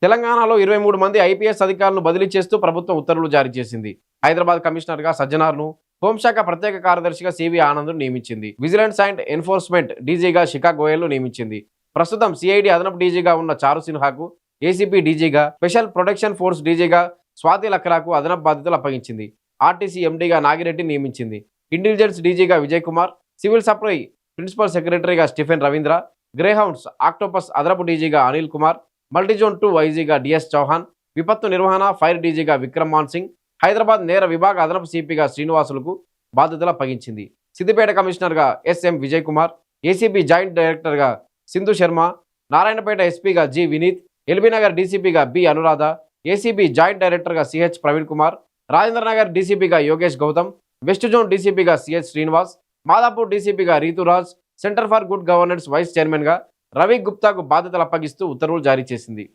తెలంగాణలో 23 మంది ఐపీఎస్ అధికారులను బదిలీ చేస్తూ ప్రభుత్వం ఉత్తర్వులు జారీ చేసింది. హైదరాబాద్ కమిషనర్గా సజ్జనార్ను, హోంశాఖ ప్రత్యేక కార్యదర్శిగా సివి ఆనంద్ను నియమించింది. విజిలెన్స్ అండ్ ఎన్ఫోర్స్మెంట్ డీజీగా శిఖా గోయల్ను నియమించింది. ప్రస్తుతం సిఐడి అదనపు డీజీగా ఉన్న చారు సిన్హాకు, ఏసీపీ డీజీగా, స్పెషల్ ప్రొటెక్షన్ ఫోర్స్ డీజీగా స్వాతి లక్రాకు అదనపు బాధ్యతలు అప్పగించింది. ఆర్టీసీ ఎండీగా నాగిరెడ్డి నియమించింది. ఇంటెలిజెన్స్ డీజీగా Vijay Kumar, civil supply principal సెక్రటరీగా స్టీఫెన్ రవీంద్ర, గ్రేహౌండ్స్ ఆక్టోపస్ అదనపు డీజీగా అనిల్ కుమార్, మల్టీజోన్ 2 ఐజీగా డిఎస్ చౌహాన్, విపత్తు నిర్వహణ ఫైర్ డీజీగా విక్రమ్ మాన్ సింగ్, హైదరాబాద్ నేర విభాగ అదనపు సిపిగా శ్రీనివాసులకు బాధ్యతలు అప్పగించింది. సిద్దిపేట కమిషనర్గా SM Vijay Kumar, ACB joint డైరెక్టర్గా సింధు శర్మ, నారాయణపేట ఎస్పీగా జి వినీత్, ఎల్బీనగర్ డీసీపీగా బి అనురాధ, ఏసీబీ జాయింట్ డైరెక్టర్గా సిహెచ్ ప్రవీణ్ కుమార్, రాజేంద్రనగర్ డీసీపీగా యోగేష్ గౌతమ్, వెస్ట్ జోన్ డీసీపీగా సిహెచ్ శ్రీనివాస్, మాదాపూర్ డీసీపీగా Rituraj, centre for good governance vice చైర్మన్గా రవి గుప్తాకు బాధ్యతలు అప్పగిస్తూ ఉత్తర్వులు జారీ చేసింది.